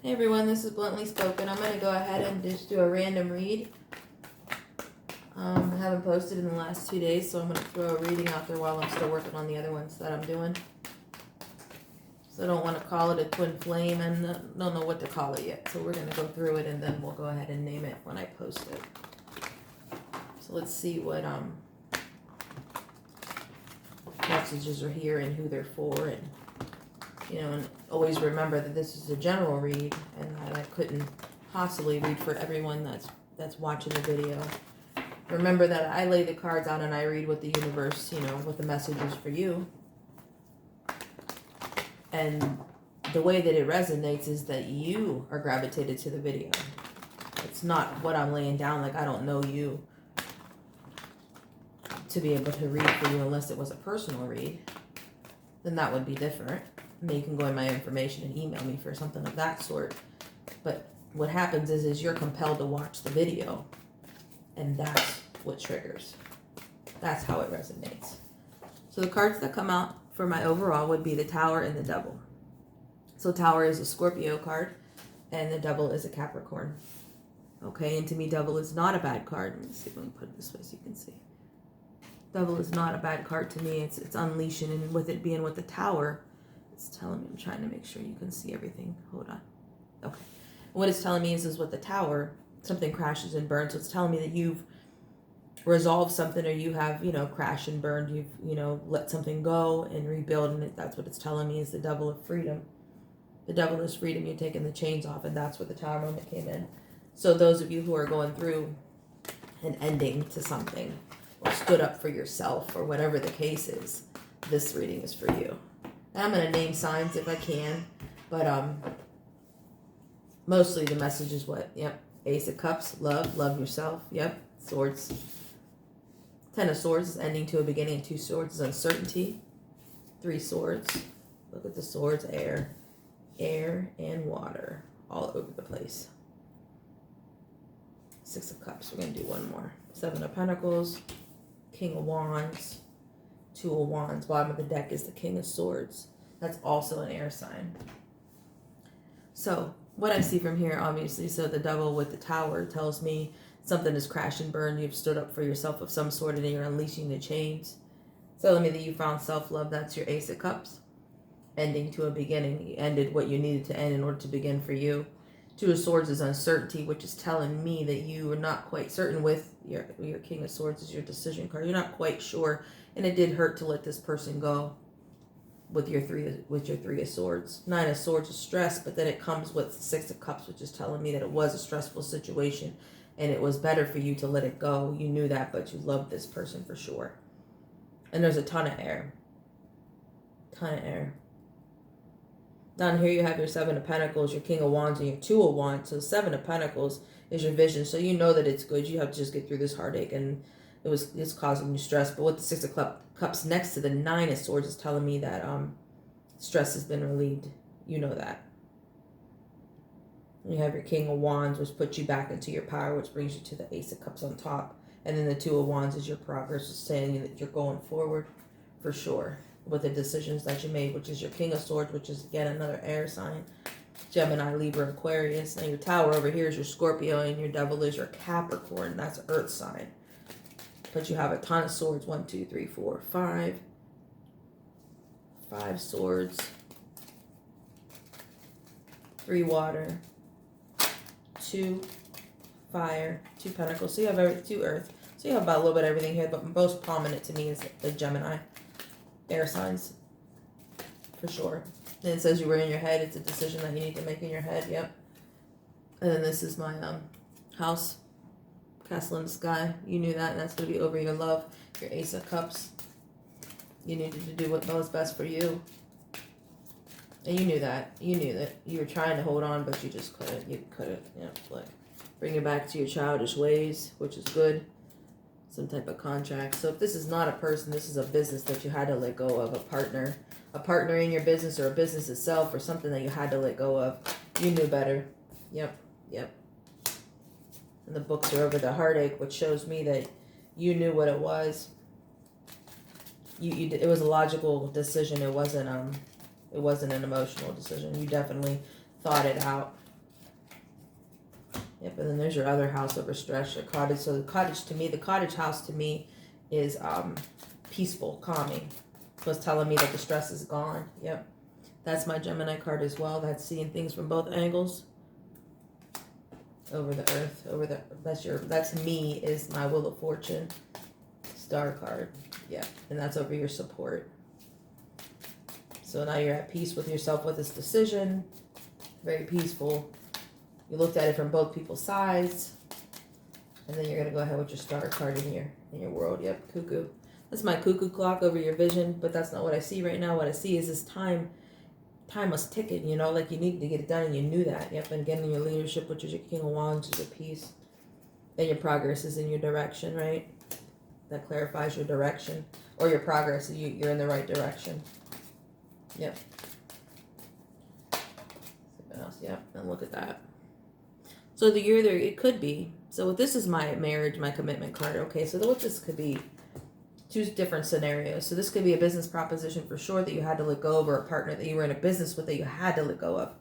Hey everyone, this is Bluntly Spoken. I'm going to go ahead and just do a random read. I haven't posted in the last 2 days, so I'm going to throw a reading out there while I'm still working on the other ones that I'm doing. So I don't want to call it a twin flame and don't know what to call it yet. So we're going to go through it and then we'll go ahead and name it when I post it. So let's see what messages are here and who they're for, and and always remember that this is a general read and that I couldn't possibly read for everyone that's watching the video. Remember that I lay the cards out and I read what the universe, what the message is for you. And the way that it resonates is that you are gravitated to the video. It's not what I'm laying down, like I don't know you to be able to read for you unless it was a personal read. Then that would be different. And you can go in my information and email me for something of that sort. But what happens is you're compelled to watch the video. And that's what triggers. That's how it resonates. So the cards that come out for my overall would be the Tower and the Devil. So Tower is a Scorpio card and the Devil is a Capricorn. Okay, and to me Devil is not a bad card. Let me see if I can put it this way so you can see. Devil is not a bad card to me. It's unleashing, and with it being with the Tower, it's telling me, I'm trying to make sure you can see everything. Hold on. Okay. What it's telling me is with the Tower, something crashes and burns. So it's telling me that you've resolved something, or you have, crashed and burned. You've, let something go and rebuild. And that's what it's telling me is the Devil of freedom. The Devil is freedom. You're taking the chains off, and that's where the Tower moment came in. So those of you who are going through an ending to something, or stood up for yourself, or whatever the case is, this reading is for you. And I'm going to name signs if I can, but mostly the message is what? Yep. Ace of Cups, love yourself. Yep. Swords. Ten of Swords is ending to a beginning. 2 Swords is uncertainty. 3 Swords. Look at the swords. Air and water all over the place. 6 of Cups. We're going to do one more. 7 of Pentacles. King of Wands. 2 of Wands. Bottom of the deck is the King of Swords. That's also an air sign. So what I see from here, obviously, so the Devil with the Tower tells me something is crashed and burned. You've stood up for yourself of some sort, and you're unleashing the chains. It's telling me that you found self-love. That's your Ace of Cups. Ending to a beginning. You ended what you needed to end in order to begin for you. 2 of Swords is uncertainty, which is telling me that you are not quite certain with your King of Swords is your decision card. You're not quite sure, and it did hurt to let this person go with your 3 of Swords. 9 of Swords is stress, but then it comes with 6 of Cups, which is telling me that it was a stressful situation, and it was better for you to let it go. You knew that, but you loved this person for sure. And there's a ton of air. Down here you have your 7 of Pentacles, your King of Wands, and your 2 of Wands. So 7 of Pentacles is your vision. So you know that it's good. You have to just get through this heartache, and it's causing you stress. But with the 6 of Cups next to the 9 of Swords is telling me that stress has been relieved. You know that. You have your King of Wands, which puts you back into your power, which brings you to the Ace of Cups on top. And then the 2 of Wands is your progress, is saying that you're going forward for sure with the decisions that you made, which is your King of Swords, which is again another air sign. Gemini, Libra, Aquarius. Now your Tower over here is your Scorpio, and your Devil is your Capricorn. That's earth sign. But you have a ton of swords. 1, 2, 3, 4, 5. 5 swords. 3 water. 2 fire. 2 pentacles. So you have 2 earth. So you have about a little bit of everything here, but most prominent to me is the Gemini. Air signs, for sure. And it says you were in your head. It's a decision that you need to make in your head. Yep. And then this is my house, castle in the sky. You knew that, and that's going to be over your love. Your Ace of Cups. You needed to do what was best for you. And you knew that. You knew that. You were trying to hold on, but you just couldn't. You couldn't. Like bring it back to your childish ways, which is good. Some type of contract. So if this is not a person, this is a business that you had to let go of, a partner in your business, or a business itself, or something that you had to let go of. You knew better. Yep. And the books are over the heartache, which shows me that you knew what it was. It was a logical decision. It wasn't an emotional decision. You definitely thought it out. Yep, and then there's your other house over stress, your cottage. So the cottage to me, the cottage house to me is peaceful, calming. So it's telling me that the stress is gone. Yep. That's my Gemini card as well. That's seeing things from both angles. Over the earth, that's me is my Wheel of Fortune star card. Yeah, and that's over your support. So now you're at peace with yourself with this decision. Very peaceful. You looked at it from both people's sides. And then you're gonna go ahead with your star card in your world. Yep, cuckoo. That's my cuckoo clock over your vision, but that's not what I see right now. What I see is this time was ticking, you know, like you needed to get it done and you knew that. Yep, and again in your leadership, which is your King of Wands, is your peace. And your progress is in your direction, right? That clarifies your direction. Or your progress, you're in the right direction. Yep. Something else, yep, and look at that. So the year there, it could be. So this is my marriage, my commitment card. Okay, so what this could be, two different scenarios. So this could be a business proposition for sure that you had to let go of, or a partner that you were in a business with that you had to let go of.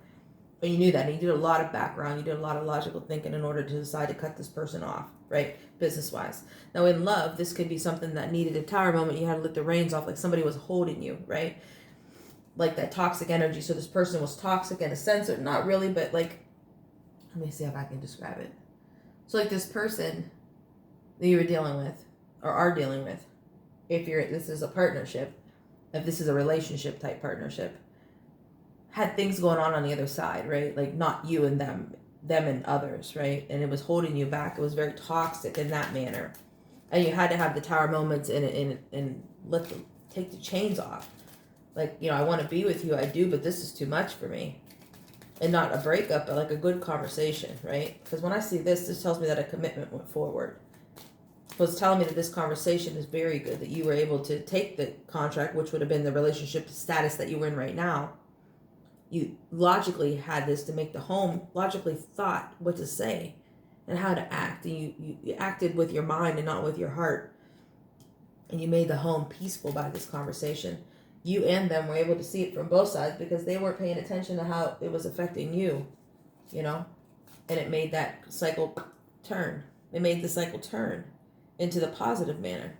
But you knew that, and you did a lot of background, you did a lot of logical thinking in order to decide to cut this person off, right? Business-wise. Now in love, this could be something that needed a tower moment. You had to let the reins off, like somebody was holding you, right? Like that toxic energy. So this person was toxic in a sense, or not really, but like, let me see if I can describe it. So like this person that you were dealing with, or are dealing with, this is a partnership, if this is a relationship type partnership, had things going on the other side, right? Like not you and them and others, right? And it was holding you back. It was very toxic in that manner. And you had to have the tower moments and take the chains off. Like, you know, I want to be with you, I do, but this is too much for me. And not a breakup, but like a good conversation, right? Because when I see this tells me that a commitment went forward. So it's telling me that this conversation is very good, that you were able to take the contract, which would have been the relationship status that you were in right now. You logically had this to make the home, logically thought what to say and how to act. And you acted with your mind and not with your heart. And you made the home peaceful by this conversation. You and them were able to see it from both sides because they weren't paying attention to how it was affecting you, you know? And it made that cycle turn. It made the cycle turn into the positive manner.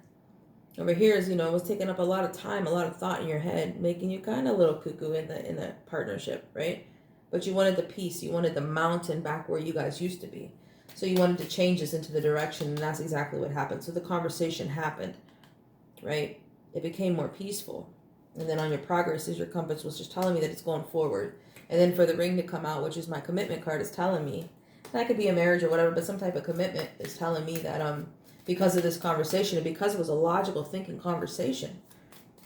Over here is, you know, it was taking up a lot of time, a lot of thought in your head, making you kind of a little cuckoo in the partnership, right? But you wanted the peace. You wanted the mountain back where you guys used to be. So you wanted to change this into the direction, and that's exactly what happened. So the conversation happened, right? It became more peaceful. And then on your progress, your compass was just telling me that it's going forward. And then for the ring to come out, which is my commitment card, is telling me, that could be a marriage or whatever, but some type of commitment is telling me that because of this conversation, and because it was a logical thinking conversation,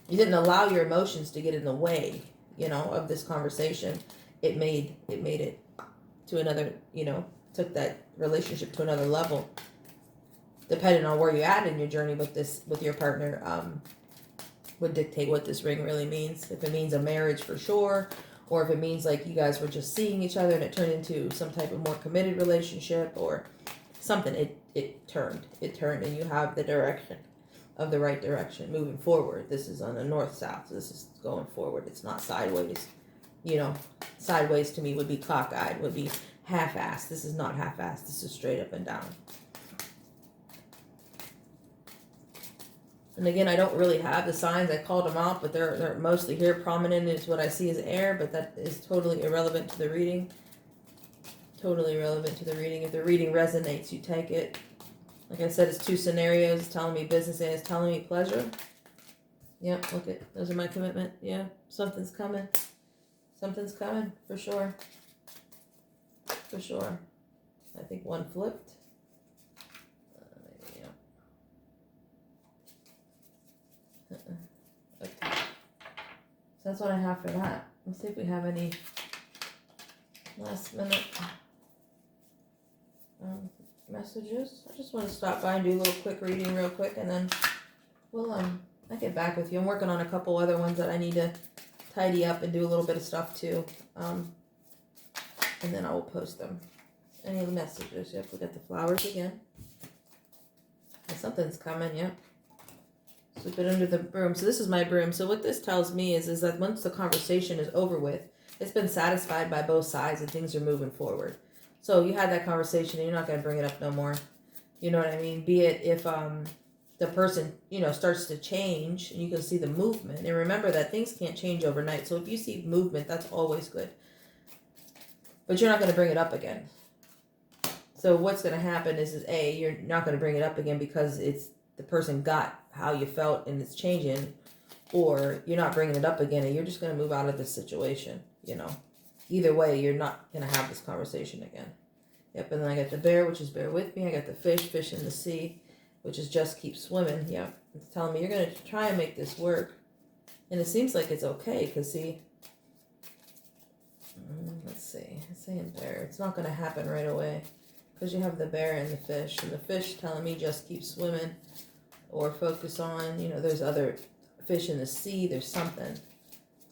you didn't allow your emotions to get in the way, you know, of this conversation. It made it to another, you know, took that relationship to another level. Depending on where you're at in your journey with your partner, would dictate what this ring really means. If it means a marriage for sure, or if it means like you guys were just seeing each other and it turned into some type of more committed relationship or something. It turned and you have the direction of the right direction moving forward. This is on the north-south. This is going forward. It's not sideways. You know, sideways to me would be cockeyed, would be half-assed. This is not half-assed. This is straight up and down. And again, I don't really have the signs. I called them out, but they're mostly here. Prominent is what I see as air, but that is totally irrelevant to the reading. Totally irrelevant to the reading. If the reading resonates, you take it. Like I said, it's two scenarios. It's telling me business and it's telling me pleasure. Yep, look at, those are my commitment. Yeah, something's coming. Something's coming, for sure. For sure. I think one flipped. Maybe, yeah. Okay. So that's what I have for that. Let's see if we have any last minute messages. I just want to stop by and do a little quick reading real quick, and then we'll I'll get back with you. I'm working on a couple other ones that I need to tidy up and do a little bit of stuff too, and then I will post them. Any messages? Yep, we got the flowers again. And something's coming. Yep. Sweep it under the broom. So this is my broom. So what this tells me is that once the conversation is over with, it's been satisfied by both sides and things are moving forward. So you had that conversation and you're not going to bring it up no more. You know what I mean? Be it if the person, starts to change and you can see the movement. And remember that things can't change overnight. So if you see movement, that's always good. But you're not going to bring it up again. So what's going to happen is A, you're not going to bring it up again because it's the person got how you felt and it's changing, or you're not bringing it up again and you're just going to move out of this situation, Either way, you're not going to have this conversation again. Yep, and then I got the bear, which is bear with me. I got the fish in the sea, which is just keep swimming. Yep, it's telling me you're going to try and make this work. And it seems like it's okay because, see, let's see, it's saying bear. It's not going to happen right away because you have the bear and the fish telling me just keep swimming or focus on, there's other fish in the sea, there's something.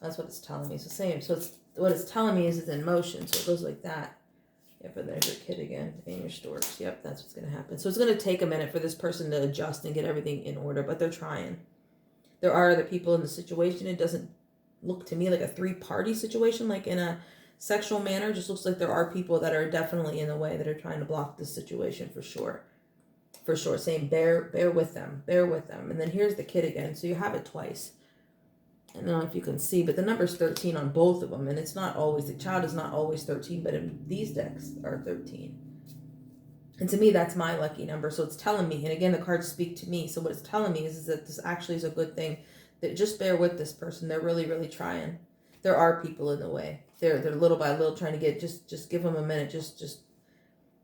That's what it's telling me. So same. So what it's telling me is it's in motion. So it goes like that. Yep, and there's your kid again and your storks. Yep, that's what's going to happen. So it's going to take a minute for this person to adjust and get everything in order, but they're trying. There are other people in the situation. It doesn't look to me like a 3-party situation, like in a sexual manner. It just looks like there are people that are definitely in the way that are trying to block this situation for sure. For sure. Saying bear with them. And then here's the kid again. So you have it twice. I don't know if you can see, but the number's 13 on both of them. And it's not always, the child is not always 13, but in these decks are 13. And to me, that's my lucky number. So it's telling me, and again, the cards speak to me. So what it's telling me is that this actually is a good thing. That just bear with this person. They're really, really trying. There are people in the way. They're little by little trying to get, just give them a minute. Just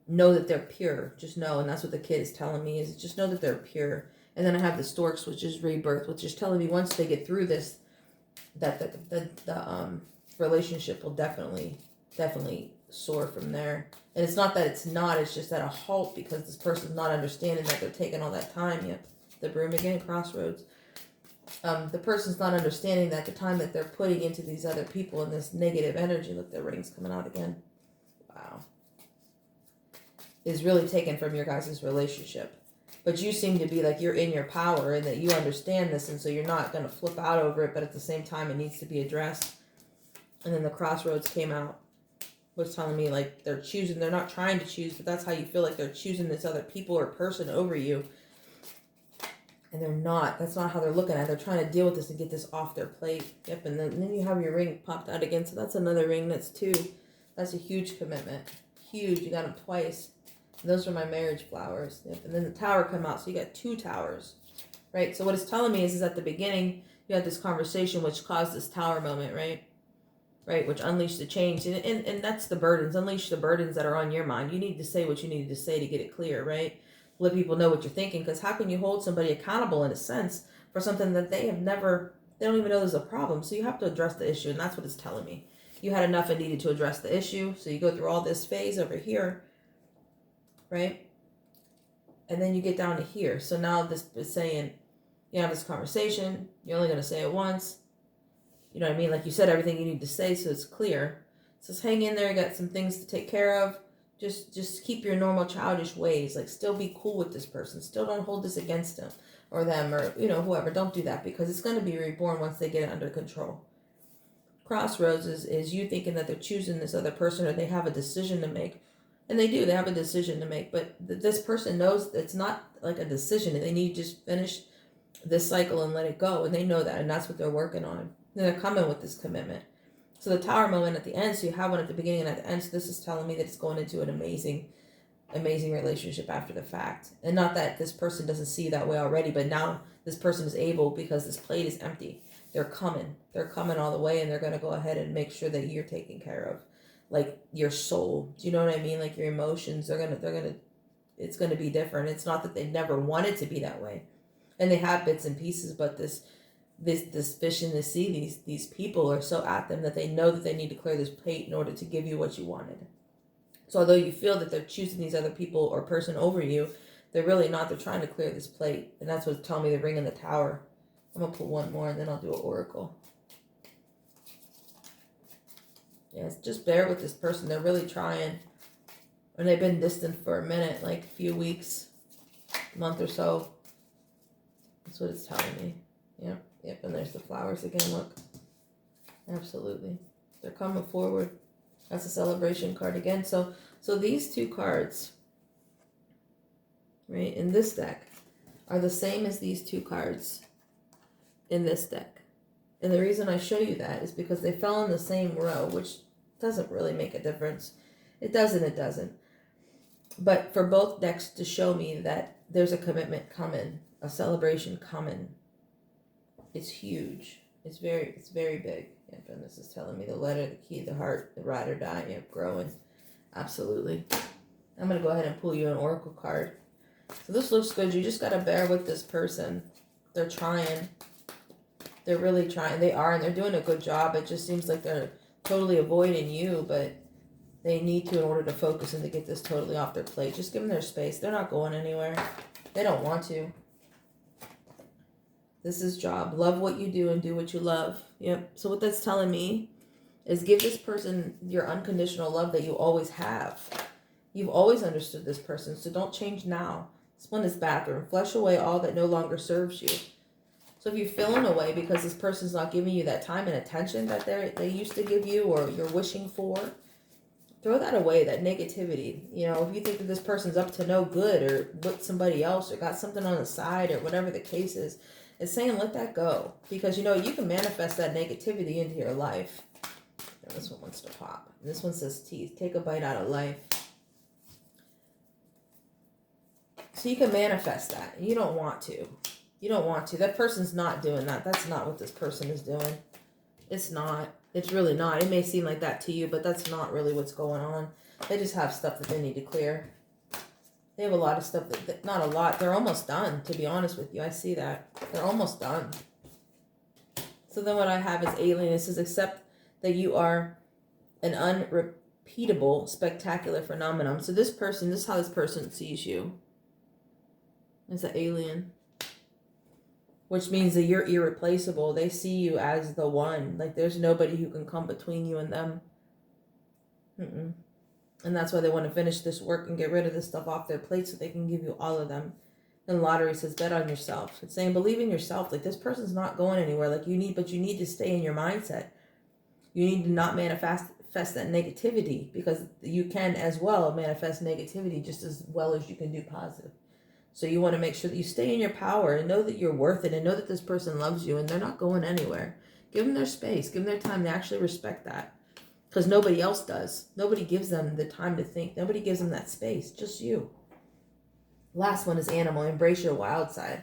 know that they're pure. Just know. And that's what the kid is telling me, is just know that they're pure. And then I have the storks, which is rebirth, which is telling me once they get through this, that the relationship will definitely soar from there. And it's not that it's just at a halt because this person's not understanding that they're taking all that time. Yep, the broom again, crossroads. The person's not understanding that the time that they're putting into these other people and this negative energy, look, the ring's coming out again. Wow. Is really taken from your guys' relationship. But you seem to be like you're in your power and that you understand this, and so you're not going to flip out over it, but at the same time it needs to be addressed. And then the crossroads came out, was telling me like they're not trying to choose, but that's how you feel like they're choosing this other people or person over you. And they're not. That's not how they're looking at it. They're trying to deal with this and get this off their plate. Yep, and then you have your ring popped out again, so that's another ring. That's 2. That's a huge commitment. Huge. You got them twice. Those are my marriage flowers. Yep. And then the tower come out. So you got 2 towers, right? So what it's telling me is at the beginning, you had this conversation which caused this tower moment, right? Right, which unleashed the change. And that's the burdens. Unleash the burdens that are on your mind. You need to say what you needed to say to get it clear, right? Let people know what you're thinking. Because how can you hold somebody accountable in a sense for something that they don't even know there's a problem. So you have to address the issue. And that's what it's telling me. You had enough and needed to address the issue. So you go through all this phase over here, right? And then you get down to here. So now this is saying, you have this conversation, you're only going to say it once. You know what I mean? Like you said everything you need to say, so it's clear. It says hang in there, you got some things to take care of. Just keep your normal childish ways. Like still be cool with this person. Still don't hold this against him or them or, whoever. Don't do that because it's going to be reborn once they get it under control. Crossroads is you thinking that they're choosing this other person or they have a decision to make. And they do. They have a decision to make. But this person knows it's not like a decision. They need to just finish this cycle and let it go. And they know that. And that's what they're working on. And they're coming with this commitment. So the tower moment at the end. So you have one at the beginning and at the end. So this is telling me that it's going into an amazing relationship after the fact. And not that this person doesn't see that way already. But now this person is able because this plate is empty. They're coming. They're coming all the way. And they're going to go ahead and make sure that you're taken care of. Like your soul, do you know what I mean? Like your emotions, it's gonna be different. It's not that they never wanted to be that way, and they have bits and pieces. But this fish in the sea, these people are so at them that they know that they need to clear this plate in order to give you what you wanted. So although you feel that they're choosing these other people or person over you, they're really not. They're trying to clear this plate, and that's what's telling me the ring in the tower. I'm gonna put one more, and then I'll do an oracle. Yes, just bear with this person. They're really trying. And they've been distant for a minute, like a few weeks, month or so. That's what it's telling me. Yep, and there's the flowers again, look. Absolutely. They're coming forward. That's a celebration card again. So these two cards, right, in this deck are the same as these two cards in this deck. And the reason I show you that is because they fell in the same row, which doesn't really make a difference. It doesn't. But for both decks to show me that there's a commitment coming, a celebration coming, it's huge. It's very big. Yep, and this is telling me the letter, the key, the heart, the ride or die. Yep, growing. Absolutely. I'm going to go ahead and pull you an oracle card. So this looks good. You just got to bear with this person. They're trying. They're really trying. They are, and they're doing a good job. It just seems like they're totally avoiding you, but they need to in order to focus and to get this totally off their plate. Just give them their space. They're not going anywhere. They don't want to. This is job. Love what you do and do what you love. Yep. So what that's telling me is give this person your unconditional love that you always have. You've always understood this person, so don't change now. This one is bathroom. Flush away all that no longer serves you. So if you're feeling away because this person's not giving you that time and attention that they used to give you or you're wishing for, throw that away, that negativity. You know, if you think that this person's up to no good or with somebody else or got something on the side or whatever the case is, it's saying let that go. Because, you know, you can manifest that negativity into your life. And this one wants to pop. And this one says teeth. Take a bite out of life. So you can manifest that. You don't want to. You don't want to. That person's not doing that. That's not what this person is doing. It's not. It's really not. It may seem like that to you, but that's not really what's going on. They just have stuff that they need to clear. They have a lot of stuff that not a lot. They're almost done, to be honest with you. I see that. They're almost done. So then what I have is alien. It says, accept that you are an unrepeatable, spectacular phenomenon. So this person, this is how this person sees you. It's an alien. Which means that you're irreplaceable. They see you as the one. Like there's nobody who can come between you and them. Mm-mm. And that's why they want to finish this work and get rid of this stuff off their plate so they can give you all of them. And lottery says bet on yourself. It's saying believe in yourself. Like this person's not going anywhere. Like you need to stay in your mindset. You need to not manifest that negativity because you can as well manifest negativity just as well as you can do positive. So you want to make sure that you stay in your power and know that you're worth it and know that this person loves you and they're not going anywhere. Give them their space. Give them their time. They actually respect that because nobody else does. Nobody gives them the time to think. Nobody gives them that space. Just you. Last one is animal. Embrace your wild side.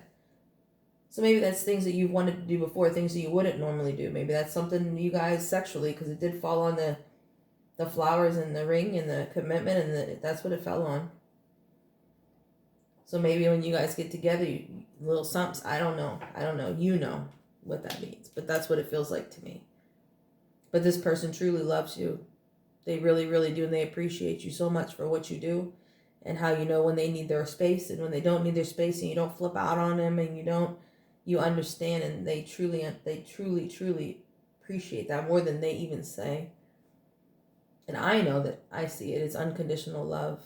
So maybe that's things that you've wanted to do before, things that you wouldn't normally do. Maybe that's something you guys sexually, because it did fall on the flowers and the ring and the commitment and that's what it fell on. So maybe when you guys get together, little something, I don't know. You know what that means. But that's what it feels like to me. But this person truly loves you. They really, really do. And they appreciate you so much for what you do. And how you know when they need their space and when they don't need their space. And you don't flip out on them. And you understand. And they truly appreciate that more than they even say. And I know that I see it. It's unconditional love.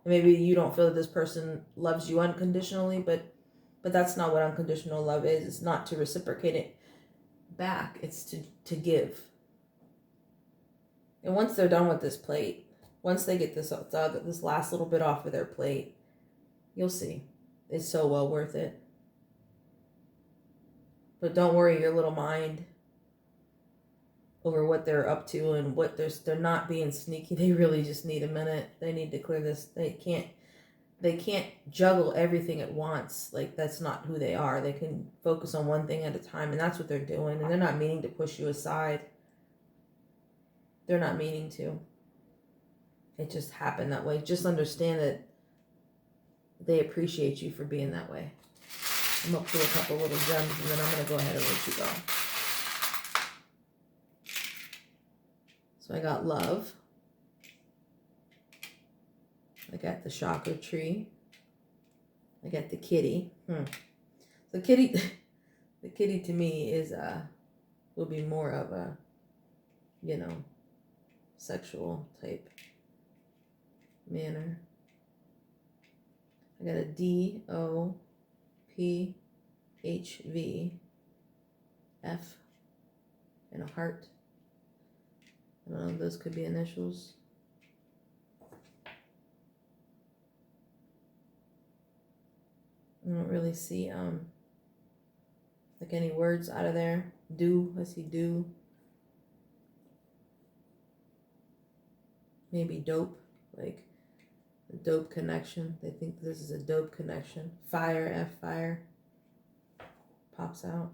Maybe you don't feel that this person loves you unconditionally, but that's not what unconditional love is. It's not to reciprocate it back. It's to give. And once they're done with this plate, once they get this last little bit off of their plate, you'll see. It's so well worth it. But don't worry your little mind over what they're up to and what they're not being sneaky. They really just need a minute. They need to clear this. They can't juggle everything at once. Like that's not who they are. They can focus on one thing at a time, and that's what they're doing. And they're not meaning to push you aside. They're not meaning to. It just happened that way. Just understand that they appreciate you for being that way. I'm gonna pull a couple little gems and then I'm gonna go ahead and let you go. So I got love. I got the chakra tree. I got the kitty. The kitty to me is will be more of a, sexual type manner. I got a DOPHV F and a heart. I don't know if those could be initials. I don't really see like any words out of there. Do, I see do. Maybe dope, like a dope connection. They think this is a dope connection. Fire, F fire. Pops out.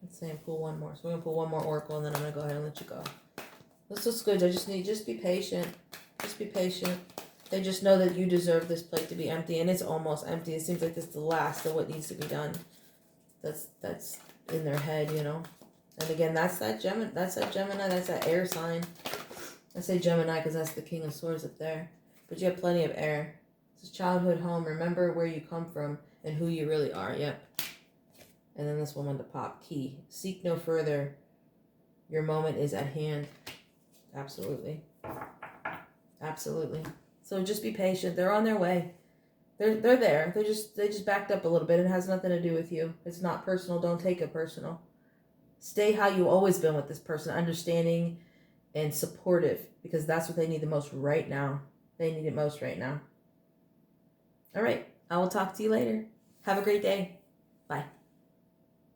Let's say pull one more. So we're gonna pull one more oracle and then I'm gonna go ahead and let you go. This looks good. I just be patient. Just be patient. They just know that you deserve this plate to be empty, and it's almost empty. It seems like this is the last of what needs to be done. That's in their head, you know. And again, that's that Gemini. That's that air sign. I say Gemini because that's the King of Swords up there. But you have plenty of air. This is childhood home. Remember where you come from and who you really are. Yep. And then this one on the pop. Key. Seek no further. Your moment is at hand. Absolutely. Absolutely. So just be patient. They're on their way. They're there. They just backed up a little bit. It has nothing to do with you. It's not personal. Don't take it personal. Stay how you've always been with this person, understanding and supportive, because that's what they need the most right now. They need it most right now. All right. I will talk to you later. Have a great day. Bye.